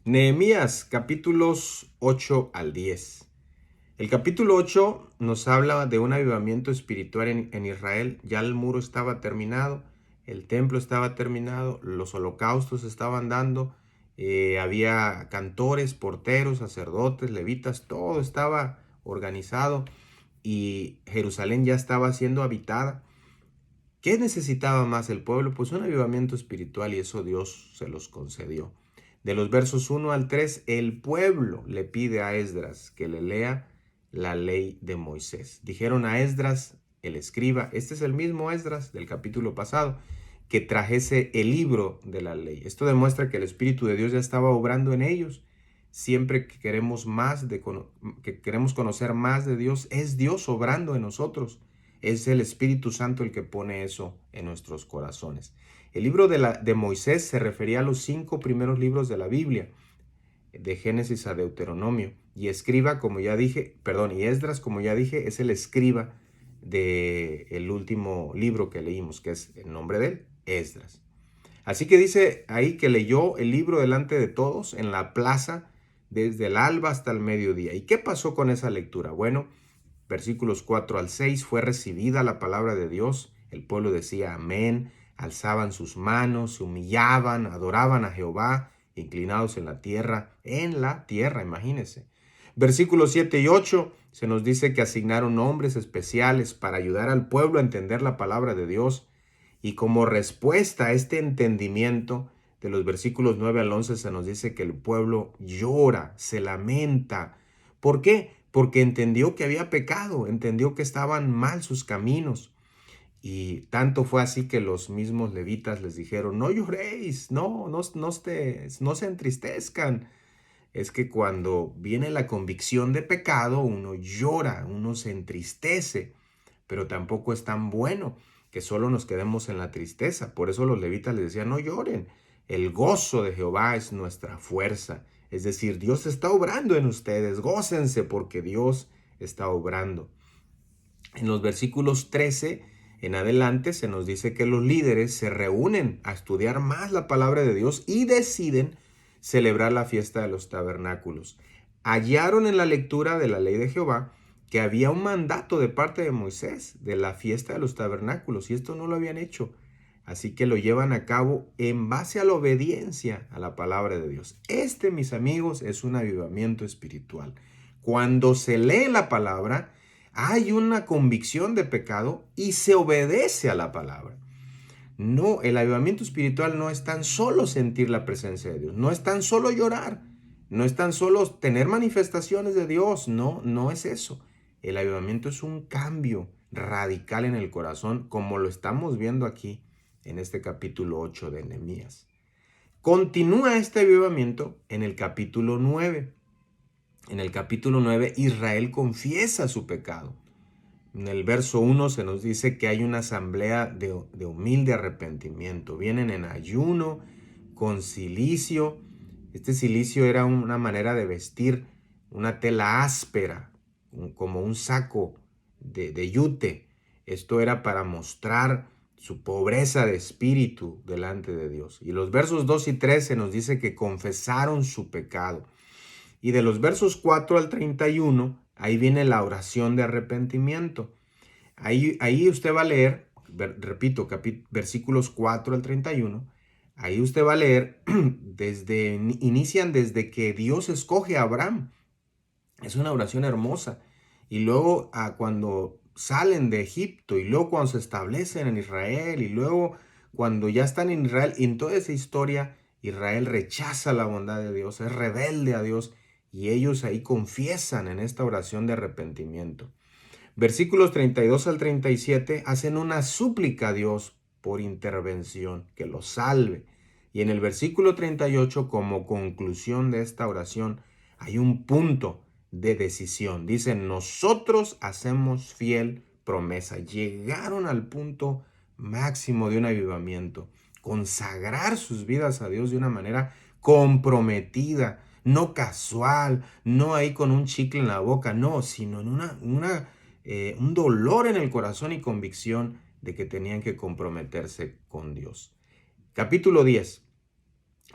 Nehemías, capítulos 8 al 10. El capítulo 8 nos habla de un avivamiento espiritual en Israel. Ya el muro estaba terminado, el templo estaba terminado, los holocaustos estaban dando, había cantores, porteros, sacerdotes, levitas, todo estaba organizado y Jerusalén ya estaba siendo habitada. ¿Qué necesitaba más el pueblo? Pues un avivamiento espiritual, y eso Dios se los concedió. De los versos 1 al 3, el pueblo le pide a Esdras que le lea la ley de Moisés. Dijeron a Esdras, el escriba, este es el mismo Esdras del capítulo pasado, que trajese el libro de la ley. Esto demuestra que el Espíritu de Dios ya estaba obrando en ellos. Siempre que queremos que queremos conocer más de Dios, es Dios obrando en nosotros. Es el Espíritu Santo el que pone eso en nuestros corazones. El libro de Moisés se refería a los 5 primeros libros de la Biblia, de Génesis a Deuteronomio. Y escriba, como ya dije, y Esdras, como ya dije, es el escriba del último libro que leímos, que es el nombre de él, Esdras. Así que dice ahí que leyó el libro delante de todos en la plaza desde el alba hasta el mediodía. ¿Y qué pasó con esa lectura? Bueno, versículos 4 al 6, fue recibida la palabra de Dios. El pueblo decía amén, alzaban sus manos, se humillaban, adoraban a Jehová, inclinados en la tierra, imagínense. Versículos 7 y 8 se nos dice que asignaron hombres especiales para ayudar al pueblo a entender la palabra de Dios. Y como respuesta a este entendimiento, de los versículos 9 al 11 se nos dice que el pueblo llora, se lamenta. ¿Por qué? Porque entendió que había pecado, entendió que estaban mal sus caminos. Y tanto fue así que los mismos levitas les dijeron, no lloréis, no se entristezcan. Es que cuando viene la convicción de pecado, uno llora, uno se entristece, pero tampoco es tan bueno que solo nos quedemos en la tristeza. Por eso los levitas les decían, no lloren, el gozo de Jehová es nuestra fuerza. Es decir, Dios está obrando en ustedes, gócense porque Dios está obrando. En los versículos 13 en adelante se nos dice que los líderes se reúnen a estudiar más la palabra de Dios y deciden celebrar la fiesta de los tabernáculos. Hallaron en la lectura de la ley de Jehová que había un mandato de parte de Moisés de la fiesta de los tabernáculos y esto no lo habían hecho. Así que lo llevan a cabo en base a la obediencia a la palabra de Dios. Este, mis amigos, es un avivamiento espiritual. Cuando se lee la palabra, hay una convicción de pecado y se obedece a la palabra. No, el avivamiento espiritual no es tan solo sentir la presencia de Dios, no es tan solo llorar, no es tan solo tener manifestaciones de Dios, no es eso. El avivamiento es un cambio radical en el corazón, como lo estamos viendo aquí en este capítulo 8 de Nehemías. Continúa este avivamiento en el capítulo 9. En el capítulo 9, Israel confiesa su pecado. En el verso 1 se nos dice que hay una asamblea de humilde arrepentimiento. Vienen en ayuno, con cilicio. Este cilicio era una manera de vestir una tela áspera, como un saco de yute. Esto era para mostrar su pobreza de espíritu delante de Dios. Y los versos 2 y 3 se nos dice que confesaron su pecado. Y de los versos 4 al 31, ahí viene la oración de arrepentimiento. Ahí usted va a leer, repito, versículos 4 al 31. Ahí usted va a leer, inician desde que Dios escoge a Abraham. Es una oración hermosa. Y luego cuando salen de Egipto, y luego cuando se establecen en Israel, y luego cuando ya están en Israel, y en toda esa historia, Israel rechaza la bondad de Dios, es rebelde a Dios, y ellos ahí confiesan en esta oración de arrepentimiento. Versículos 32 al 37 hacen una súplica a Dios por intervención, que los salve. Y en el versículo 38, como conclusión de esta oración, hay un punto de decisión. Dicen, nosotros hacemos fiel promesa. Llegaron al punto máximo de un avivamiento. Consagrar sus vidas a Dios de una manera comprometida, no casual, no ahí con un chicle en la boca, no, sino en un dolor en el corazón y convicción de que tenían que comprometerse con Dios. Capítulo 10.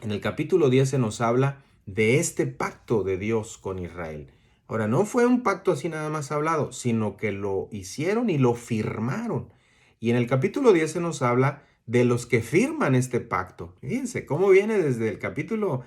En el capítulo 10 se nos habla de este pacto de Dios con Israel. Ahora, no fue un pacto así nada más hablado, sino que lo hicieron y lo firmaron. Y en el capítulo 10 se nos habla de los que firman este pacto. Fíjense cómo viene desde el capítulo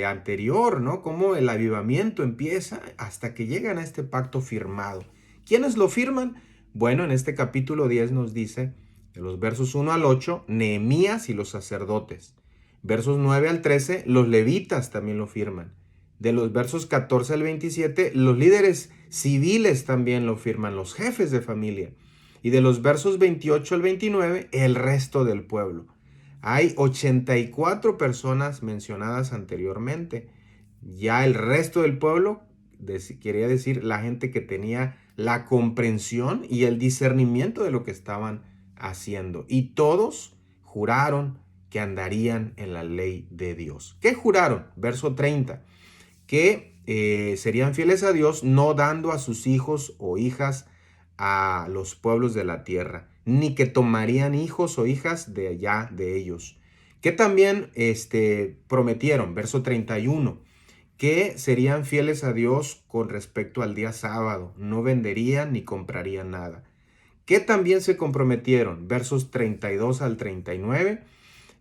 anterior, ¿no? Cómo el avivamiento empieza hasta que llegan a este pacto firmado. ¿Quiénes lo firman? Bueno, en este capítulo 10 nos dice, de los versos 1 al 8, Nehemías y los sacerdotes. Versos 9 al 13, los levitas también lo firman. De los versos 14 al 27, los líderes civiles también lo firman, los jefes de familia. Y de los versos 28 al 29, el resto del pueblo. Hay 84 personas mencionadas anteriormente. Ya el resto del pueblo, quería decir la gente que tenía la comprensión y el discernimiento de lo que estaban haciendo. Y todos juraron que andarían en la ley de Dios. ¿Qué juraron? Verso 30. Que serían fieles a Dios, no dando a sus hijos o hijas a los pueblos de la tierra, ni que tomarían hijos o hijas de allá de ellos. Que también prometieron, verso 31, que serían fieles a Dios con respecto al día sábado, no venderían ni comprarían nada. Que también se comprometieron, versos 32 al 39,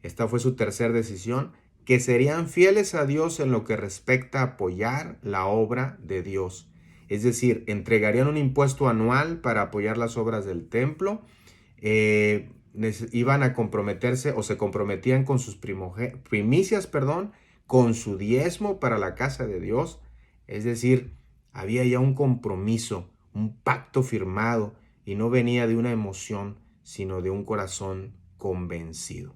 esta fue su tercera decisión, que serían fieles a Dios en lo que respecta a apoyar la obra de Dios. Es decir, entregarían un impuesto anual para apoyar las obras del templo, iban a comprometerse o se comprometían con sus primicias, con su diezmo para la casa de Dios. Es decir, había ya un compromiso, un pacto firmado y no venía de una emoción, sino de un corazón convencido.